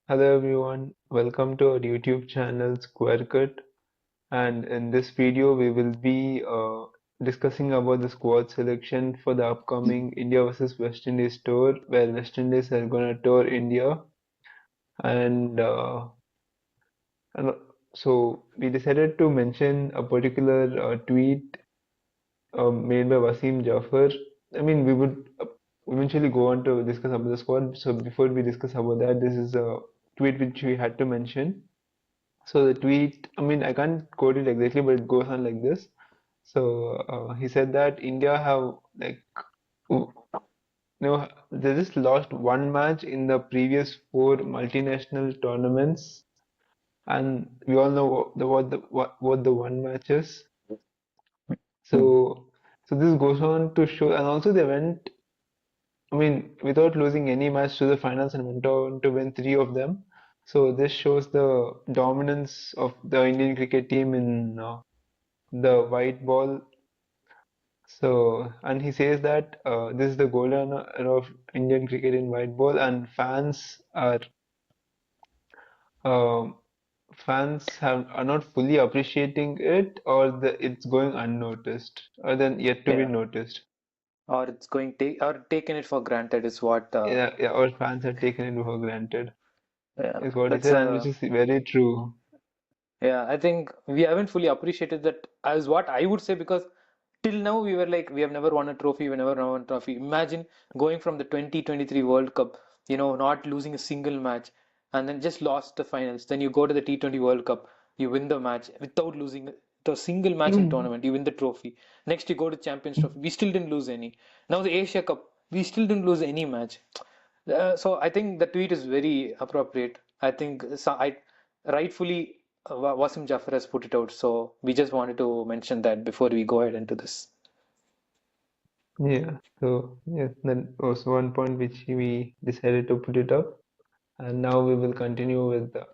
Hello everyone, welcome to our YouTube channel Square Cut. And in this video, we will be discussing about the squad selection for the upcoming India versus West Indies tour, where West Indies are gonna tour India. And, uh, and so we decided to mention a particular tweet made by Wasim Jafar. I mean, we would eventually go on to discuss about the squad. So before we discuss about that, this is a tweet which we had to mention. So the tweet, I mean, I can't quote it exactly, but it goes on like this. So he said that India have like, they just lost one match in the previous four multinational tournaments, and we all know what the one match is. Hmm. So so this goes on to show, and also they went, I mean, without losing any match to the finals and went on to win three of them. So this shows the dominance of the Indian cricket team in the white ball. So, and he says that this is the golden era of Indian cricket in white ball, and um are not fully appreciating it, or it's going unnoticed, or then yet to be Yeah, noticed. or it's going take or taking it for granted is what. Yeah, or fans have taken it for granted, Yeah, is what he that's said, and which is very true. yeah. I think we haven't fully appreciated that as what I would say because till now we were like we have never won a trophy, we never won a trophy. Imagine going from the 2023 World Cup, not losing a single match, and then just lost the finals. Then you go to the T20 World Cup, you win the match without losing the single match in tournament. You win the trophy. Next you go to Champions Trophy, we still didn't lose any. Now the Asia Cup, we still didn't lose any match. So I think the tweet is very appropriate. I think I rightfully Wasim Jafar has put it out. So we just wanted to mention that before we go ahead into this. Yeah, so yes, that was one point which we decided to put it up, and now we will continue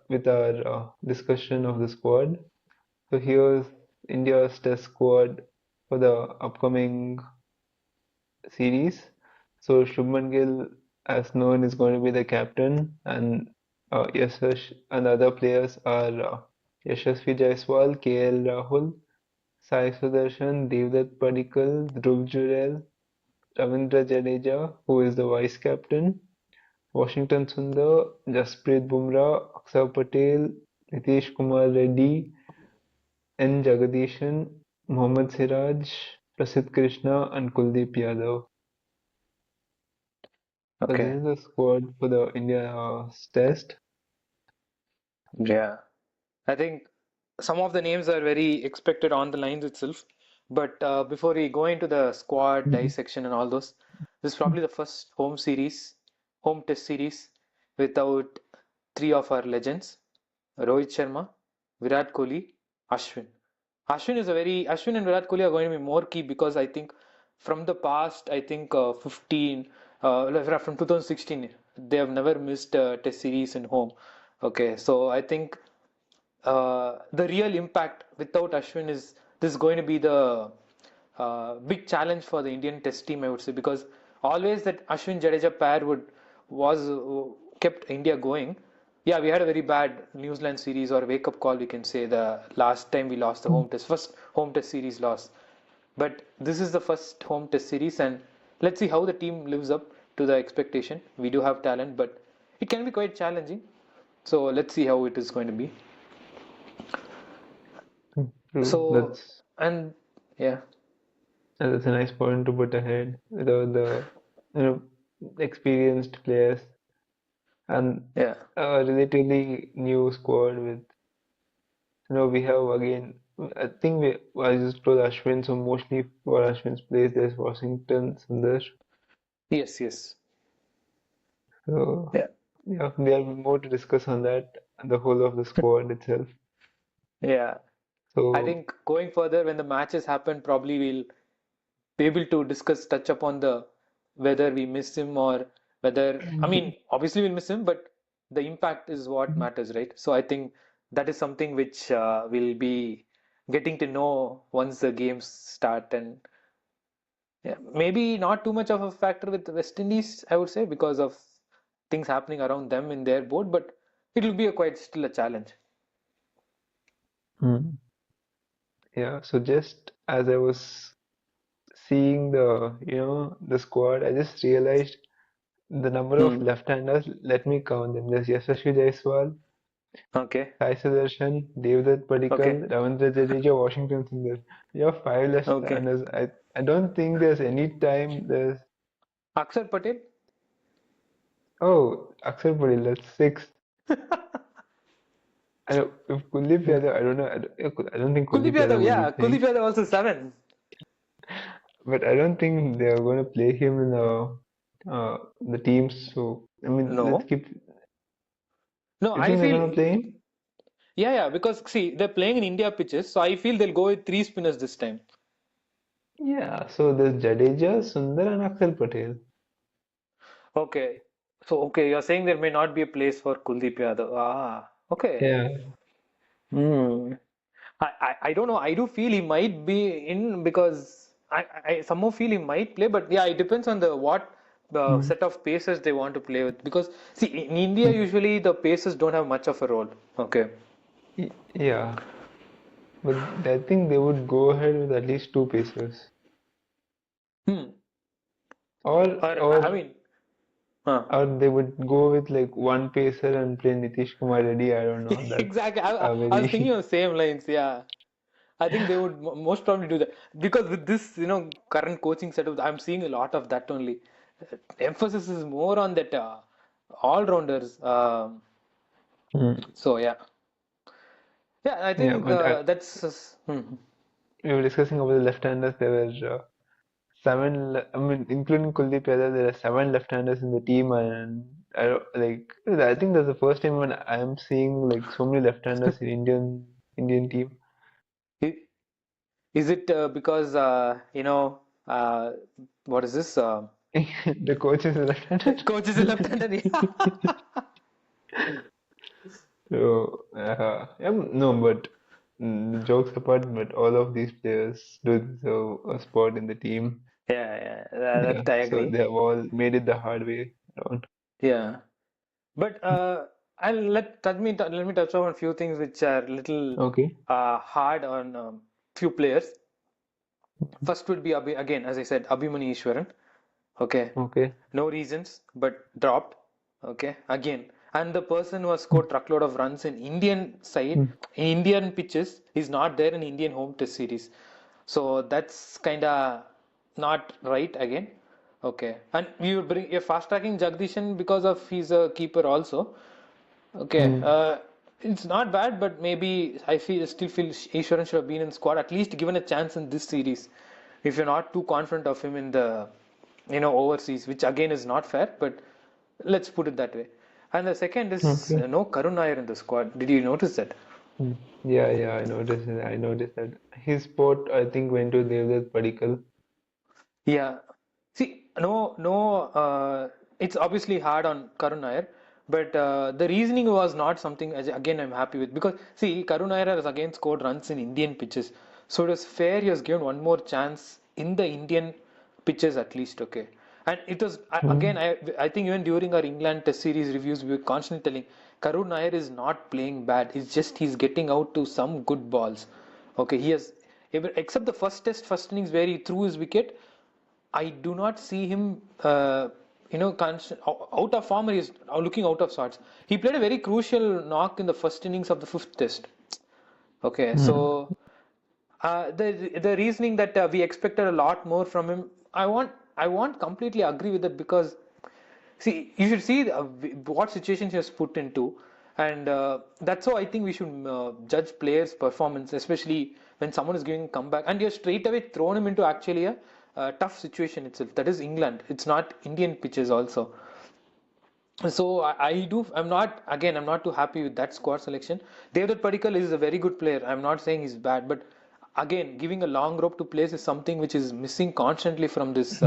with our discussion of the squad. So here's India's test squad for the upcoming series. So Shubmangill, as known, is going to be the captain, and Yashash and other players are Yashasvi Jaiswal, KL Rahul, Sai Sudarshan, Devdutt Padikkal, Dhruv Jurel, Ravindra Jadeja, who is the vice captain, Washington Sundar, Jasprit Bumrah, Akshar Patel, Nitish Kumar Reddy, N. Jagdishan, Mohammad Siraj, Prasidh Krishna, and Kuldeep Yadav. So this Okay. is the squad for the India test. Yeah. I think some of the names are very expected on the lines itself. But before we go into the squad Mhm. dissection and all those, this is probably the first home test series without three of our legends, Rohit Sharma, Virat Kohli, Ashwin. Ashwin and Virat Kohli are going to be more key because I think from the past, I think 15, from 2016, they have never missed a test series in home. Okay, so I think the real impact without Ashwin is this is going to be the big challenge for the Indian Test team, I would say, because always that Ashwin Jadeja pair was kept India going. Yeah, we had a very bad New Zealand series or wake up call, we can say, the last time we lost the home test, first home test series loss. But this is the first home test series, and let's see how the team lives up to the expectation. We do have talent, but it can be quite challenging. So let's see how it is going to be. True. So, and yeah, That's a nice point to put ahead. The you know experienced players and yeah, a relatively new squad with we have again. I think I just told Ashwin, so mostly for Ashwin's place there's Washington Sundar. yes, yes, So yeah, yeah, we have more to discuss on that and the whole of the squad itself. yeah. I So think going further, when the matches happen, probably we'll be able to touch upon the whether we miss him or whether, I mean, obviously we'll miss him, but the impact is what matters, right? So I think that is something which we'll be getting to know once the games start, and yeah, maybe not too much of a factor with the West Indies, I would say, because of things happening around them in their board, but it will be a quite still a challenge. Hmm. Yeah, so just as I was seeing the squad, I just realized the number of Hmm. left-handers. Let me count them. There's Yashasvi Jaiswal, Okay. Sai Sudarshan, Devdutt Padikkal, Okay. Ravindra Jadeja, Washington Sundar. You have five Okay. left-handers. I don't think there's any time there's. Akshar Patel. Oh, Akshar Patel, that's six. I know if Kuldeep Yadav, I don't know. I don't think Kuldeep Kuldeep Yadav, Yadav would be yeah, Kuldeep playing, Yadav also seven. but I don't think they are going to play him in the teams. So I mean, let's No, keep. no, You I think they're feel, going to play him? yeah, yeah, because see, they're playing in India pitches, so I feel they'll go with three spinners this time. Yeah. So there's Jadeja, Sundar, and Akshar Patel. Okay, so okay, you're saying there may not be a place for Kuldeep Yadav. Ah, okay. Yeah. Hmm. I don't know. I do feel he might be in because I somehow feel he might play, but yeah, it depends on the what the Mm. set of paces they want to play with. Because see, in India, Mm. usually the paces don't have much of a role. Okay. Yeah. But I think they would go ahead with at least two pacers, Hmm. or Or or I mean, huh. or they would go with like one pacer and play Nitish Kumar Reddy. I don't know. That's Exactly. a I was thinking very. on the same lines. Yeah. I think they would most probably do that because with this, current coaching setup, I'm seeing a lot of that only. Emphasis is more on that all-rounders. Mm. So yeah, yeah. I Yeah, think but that's. we were discussing about the left-handers. There were I mean, including Kuldeep Yadav, there are seven left-handers in the team, and I think that's the first time when I am seeing like so many left-handers in Indian team. I- Is it because uh, what is this? The coach is a left-hander. Coach is a left-hander. So, no, but jokes apart, but all of these players do deserve a spot in the team. Yeah, yeah, Yeah, that I so agree. they have all made it the hard way around. Yeah. But let me touch on a few things which are little Okay. hard on few players. First would be again, as I said, Abhimanyu Ishwaran. Okay, Okay. no reasons, but dropped. Okay, again, and the person who has scored truckload of runs in Indian side, Mm. in Indian pitches, is not there in Indian home test series. So that's kind of not right again. Okay, and you're fast tracking Jagdishan because of he's a keeper also. Okay, Mm. it's not bad, but maybe still feel Ishwaran should have been in squad, at least given a chance in this series. If you're not too confident of him in the, overseas, which again is not fair, but let's put it that way. And the second is Okay. no Karun Nair in the squad. Did you notice that? Mm. Yeah, yeah, I noticed it. I noticed that his spot, I think, went to Devdutt Padikkal. Yeah. See, no, no, it's obviously hard on Karun Nair, but the reasoning was not something, again, I'm happy with because, see, Karun Nair has again scored runs in Indian pitches. So it was fair he was given one more chance in the Indian pitches at least, okay. And it was, again, Mm. I think even during our England Test Series reviews, we were constantly telling Karun Nair is not playing bad. It's just he's getting out to some good balls. Okay, he has, except the first test, first innings where he threw his wicket. I do not see him, out of form. Or he's looking out of sorts. He played a very crucial knock in the first innings of the fifth test. Okay, Mm. so the reasoning that we expected a lot more from him, I won't completely agree with that because see, you should see what situation he was put into, and that's how I think we should judge players' performance, especially when someone is giving a comeback and you're straight away thrown him into actually a tough situation itself. That is England. It's not Indian pitches also. So I'm not too happy with that squad selection. Devdutt Padikkal is a very good player. I'm not saying he's bad, but again, giving a long rope to place is something which is missing constantly from this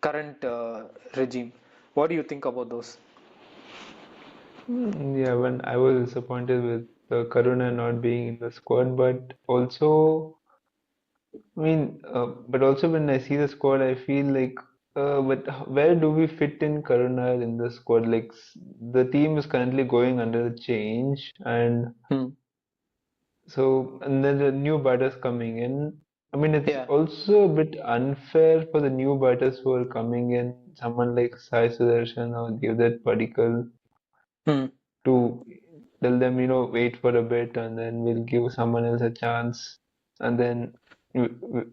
current regime. What do you think about those? Yeah, when I was disappointed with Karuna not being in the squad, but also, I mean, but also when I see the squad, I feel like But where do we fit in Karuna in the squad? Like the team is currently going under the change, and Hmm. and then the new batters coming in. I mean, it's Yeah. also a bit unfair for the new batters who are coming in, someone like Sai Sudarshan or Devdutt Padikkal, Hmm. to tell them, wait for a bit and then we'll give someone else a chance and then w- w-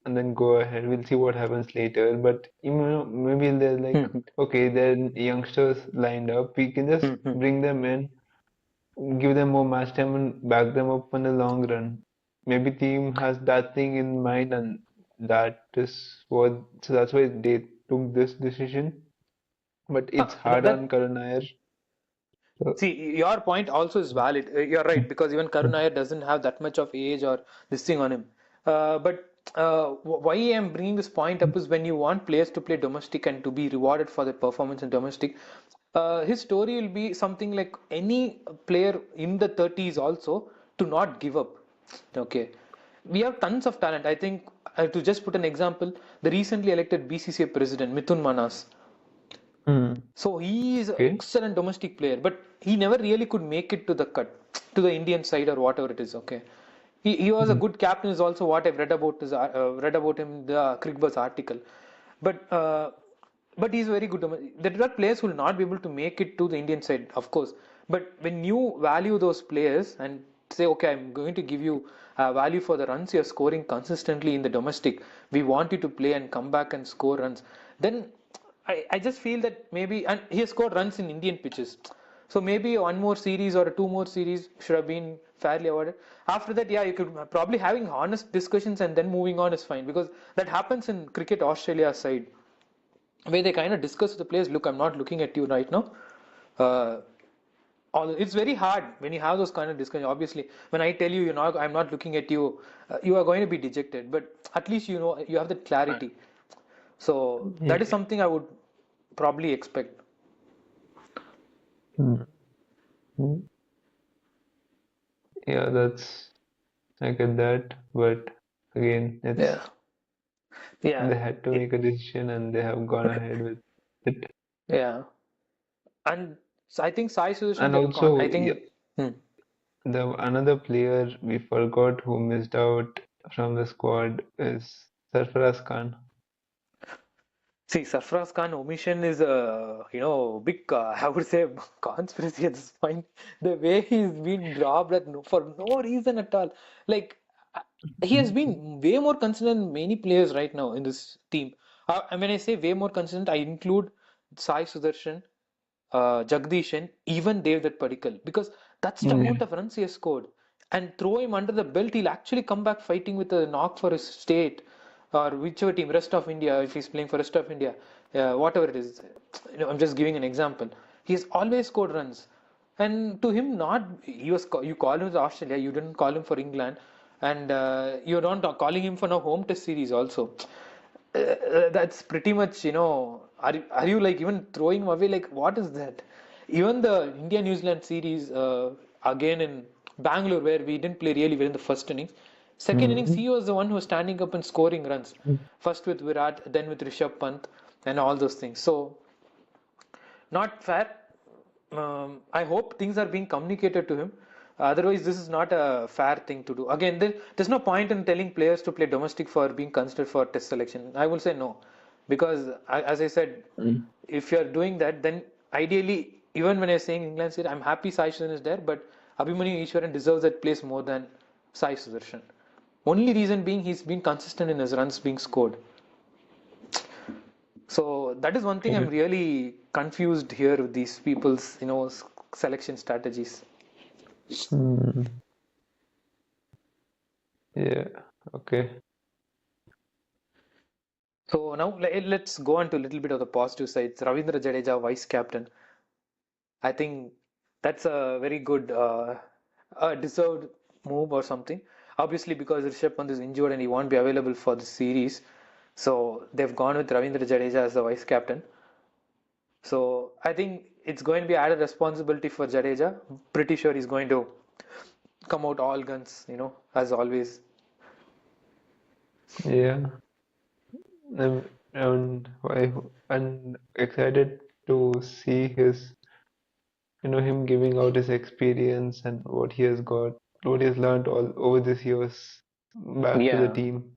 and then go ahead. We'll see what happens later. But maybe they're like, Hmm. okay, there are youngsters lined up. We can just Hmm. Hmm. bring them in, give them more match time and back them up in the long run. Maybe team has that thing in mind and that is what so that's why they took this decision. But it's hard on That Karun Nair. So, See, your point also is valid. You're right because even Karun Nair doesn't have that much of age or this thing on him. But why I'm bringing this point up is when you want players to play domestic and to be rewarded for their performance in domestic, his story will be something like any player in the 30s also to not give up. Okay, we have tons of talent. I think to just put an example, the recently elected BCCI president Mithun Manas. hmm, So he is an okay. excellent domestic player, but he never really could make it to the cut, to the Indian side or whatever it is. Okay, he was a Hmm, good captain. Is also what I've read about him in the Crickbuzz article, but. But he's very good. There are players who will not be able to make it to the Indian side, of course. But when you value those players and say, okay, I'm going to give you value for the runs you're scoring consistently in the domestic, we want you to play and come back and score runs, then I just feel that maybe, and he has scored runs in Indian pitches. So maybe one more series or two more series should have been fairly awarded. After that, yeah, you could probably having honest discussions and then moving on is fine because that happens in cricket Australia side where they kind of discuss with the players. Look, I'm not looking at you right now. Uh, it's very hard when you have those kind of discussions. Obviously, when I tell you, I'm not looking at you, you are going to be dejected. But at least you know you have that clarity. So that is yeah. something I would probably expect. Hmm, hmm. Yeah, I get that, but again, Yeah. Yeah. they had to It, make a decision and they have gone ahead with it. yeah. And so I think Sai Sudarshan, And also, I yeah, think. Hmm. the another player we forgot who missed out from the squad is Sarfaraz Khan. See, Sarfraz Khan omission is a big I would say conspiracy at this point. The way he's been dropped for no reason at all. Like uh, he has been way more consistent than many players right now in this team. And when I say way more consistent, I include Sai Sudarshan, Jagdish, and even Devdutt Padikkal because that's the Yeah. amount of runs he has scored. And throw him under the belt, he'll actually come back fighting with a knock for his state or whichever team, rest of India, if he's playing for rest of India, whatever it is. I'm just giving an example. He's always scored runs. And to him, not you call him for Australia, you didn't call him for England, and you're not calling him for no home test series also. That's pretty much, are you like even throwing him away? Like, what is that? Even the India New Zealand series, again in Bangalore, where we didn't play really well in the first innings. Second innings, Mhm. he was the one who was standing up and scoring runs. First with Virat, then with Rishabh Pant, and all those things. So, not fair. I hope things are being communicated to him. Otherwise, this is not a fair thing to do. Again, there's no point in telling players to play domestic for being considered for test selection. I will say no, because as I said, Mm. if you're doing that, then ideally, even when you're saying England side, I'm happy Sai Sudarshan is there, but Abhimanyu Easwaran deserves that place more than Sai Sudarshan. Only reason being he's been consistent in his runs being scored. So that is one thing I'm Okay. really confused here with these people's, selection strategies. Hmm. Yeah. Okay. So now let's go on to a little bit of the positive sides. Ravindra Jadeja, vice captain. I think that's a very good, deserved move or something. Obviously, because Rishabh Pant is injured and he won't be available for the series, so they've gone with Ravindra Jadeja as the vice captain. So I think it's going to be added responsibility for Jadeja. Pretty sure he's going to come out all guns, as always. Yeah. and I'm excited to see his, him giving out his experience and what he has got, what he has learned all over these years back to the Yeah, team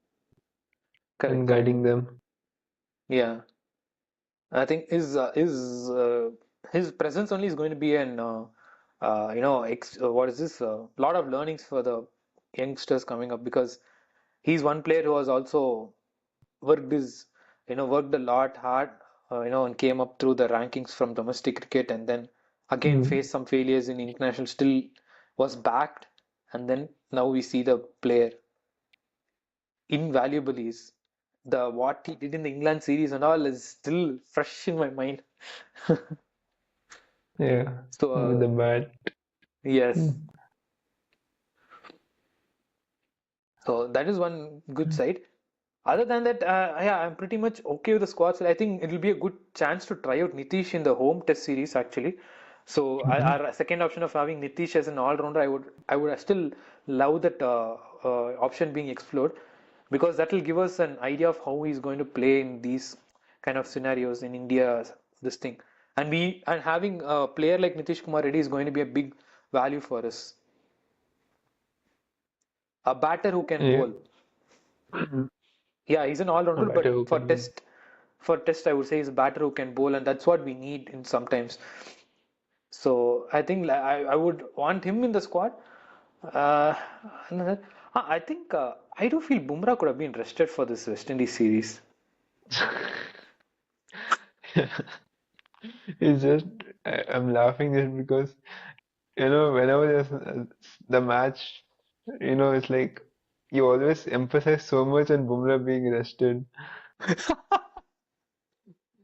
correct, and correct. guiding them. Yeah, I think his presence only is going to be an what is this? Lot of learnings for the youngsters coming up because he's one player who has also worked his worked a lot hard and came up through the rankings from domestic cricket and then again Mm. faced some failures in international, still was backed, and then now we see the player invaluable is the what he did in the England series and all is still fresh in my mind. Yeah, So with the bat. yes, Mm. so that is one good side. Other than that, yeah, I'm pretty much okay with the squads. I think it'll be a good chance to try out Nitish in the home test series actually. So Mhm. our second option of having Nitish as an all-rounder, I would still love that option being explored because that will give us an idea of how he's going to play in these kind of scenarios in India. This thing, and having a player like Nitish Kumar Reddy is going to be a big value for us. A batter who can Yeah. bowl. Yeah, he's an all-rounder, Better but who can win. for test, I would say he's a batter who can bowl, and that's what we need in sometimes. So I think I would want him in the squad. Uh, another, I think I do feel Bumrah could have been rested for this West Indies series. It's just I'm laughing just because whenever there's the match, it's like you always emphasize so much on Bumrah being rested.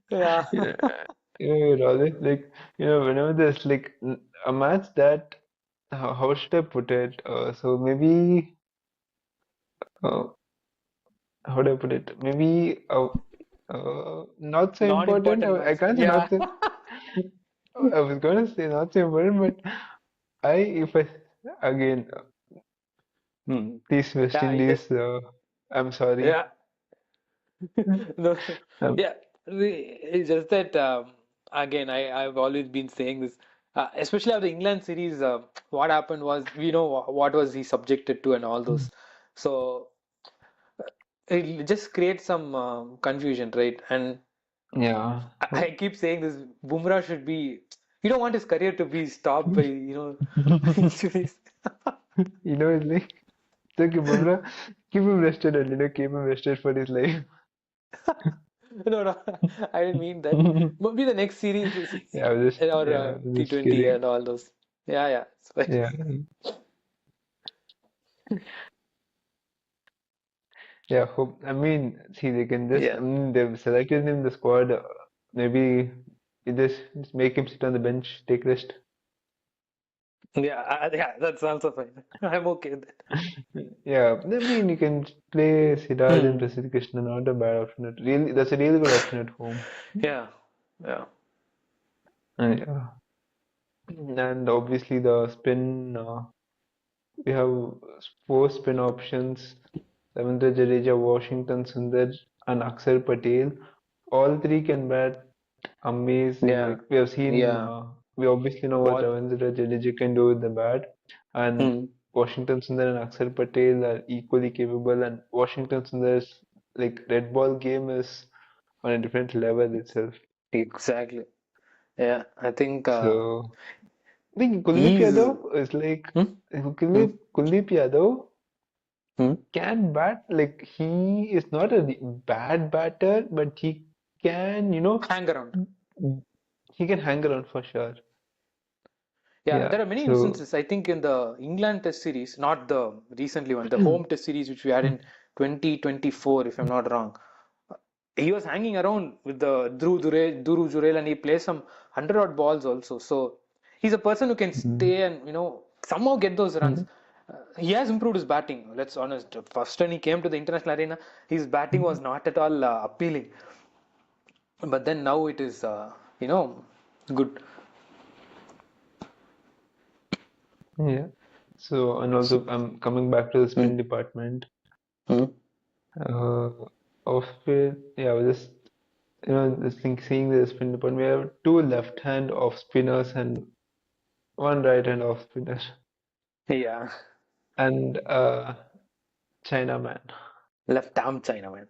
Yeah. You know, you're always like, whenever there's like a match that, how should I put it? So maybe, uh, how do I put it? Maybe not so important. Non-important I match. can't say Yeah. not so. I was gonna say not so important, but if I again, Hmm. these West Yeah, Indies, I'm sorry. yeah. No, Um, yeah, it's just that again, I've always been saying this, especially after the England series. What happened was, we know what was he subjected to and all those. So it just creates some confusion, right? And yeah. I keep saying this, Bumrah should be. You don't want his career to be stopped by injuries. It's like, it's okay, Bumrah, keep him rested and keep him rested for his life. No, no, I didn't mean that. Maybe the next series or Yeah, I was just T20 kidding. and all those. Yeah, yeah, it's fine. Yeah, yeah. Hope. I mean, see, they can just. I Yeah, mean, they've selected him in the squad. Maybe you just make him sit on the bench, take rest. yeah, yeah. That's also fine. I'm okay with that. Yeah, I mean, you can play Siraj and Hmm. Prasidh Krishna. Not a bad option. Really, that's a really good option at home. Yeah, yeah. Yeah, and obviously the spin. We have four spin options: Ravindra Jadeja, Washington Sundar, and Akshar Patel. All three can bat amazing. Yeah, Like we have seen, yeah. we obviously know what What? Ravindra Jadeja can do with the bat, and Hmm. Washington Sundar and Akshar Patel are equally capable. And Washington Sundar's like red ball game is on a different level itself. Exactly. Yeah, I think So I think Kuldeep he's. Yadav is like Hmm? Hmm? Kuldeep Yadav Hmm? can bat. Like he is not a bad batter, but can, Hang around. he can hang around for sure. Yeah, Yeah. there are many So. instances. I think in the England Test series, not the recently one, the home Test series which we had in 2024, if I'm not wrong. He was hanging around with the Duru Jurel, and he plays some 100 odd balls also. So he's a person who can Mm. stay and somehow get those runs. He has improved his batting. Let's honest. First when he came to the international arena, his batting was not at all appealing. But then now it is, good. Yeah. So, and So, also, I'm coming back to the mm, spin department. mm, Uh, of it, yeah, I was just this thing, seeing the spin report, we have two left hand off spinners and one right hand off spinner, Yeah. and Chinaman, Left arm Chinaman.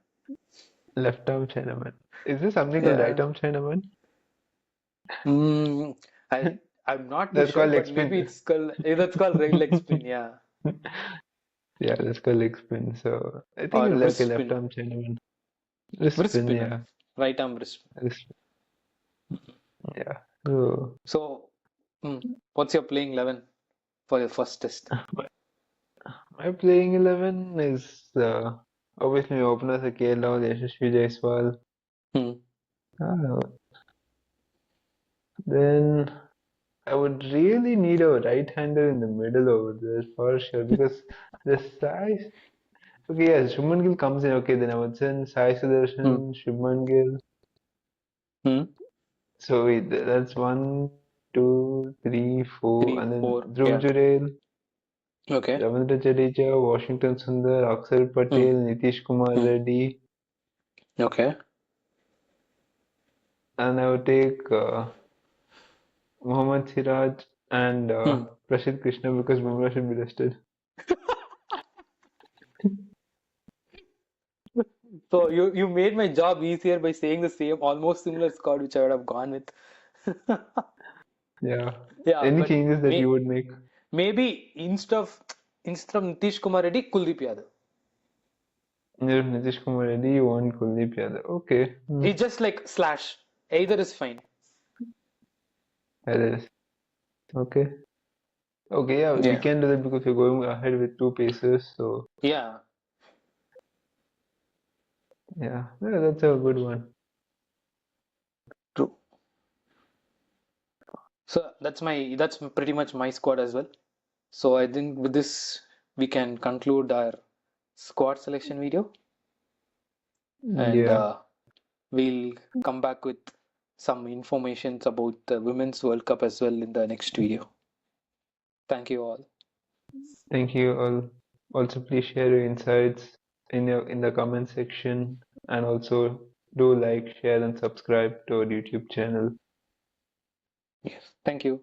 left arm Chinaman. Is there something called right Yeah. arm Chinaman? Mm, I I'm not too That's sure, called leg but maybe spin. that's called right leg spin, yeah. Yeah, that's called leg spin. So I think Or it's like wrist a left spin. arm Chinaman. Wrist Wrist spin, spinner. yeah. Right arm wrist spin. Wrist, yeah. So So, what's your playing 11 for your first test? my playing 11 is obviously my openers are KL Rahul, Yashasvi Jaiswal. Hmm. Uh, then I would really need a right-hander in the middle over there for sure because the size. Okay, yeah, Shubmangill comes in. Okay, then I would send Sai Hmm. Sudarshan, Shubmangill. Hmm. So wait, that's one, two, three, four, Three, and then four. Dhruv Yeah. Jurel, Okay. Ravindra Jadeja, Washington Sundar, Akshar Hmm. Patel, Nitish Kumar Hmm. Reddy, Okay. and I would take Mohammad Siraj and Hmm. Prashid Krishna because Bumrah should be rested. So you made my job easier by saying the same, almost similar squad which I would have gone with. Yeah. Yeah, Any but changes that you would make? maybe instead of Nitish Kumar Reddy, Kuldeep Yadav. Nitish Kumar Reddy, you want Kuldeep Yadav. Okay. It's just like slash. Either is fine. That is. Okay. Okay, yeah, we Yeah. can do that because you're going ahead with two paces. So, Yeah. yeah, that's a good one. True. So that's pretty much my squad as well. So I think with this we can conclude our squad selection video, and Yeah. we'll come back with some informations about the Women's World Cup as well in the next video. Thank you all. Thank you all. Also, please share your insights in the comment section, and also do like, share, and subscribe to our YouTube channel. Yes. Thank you.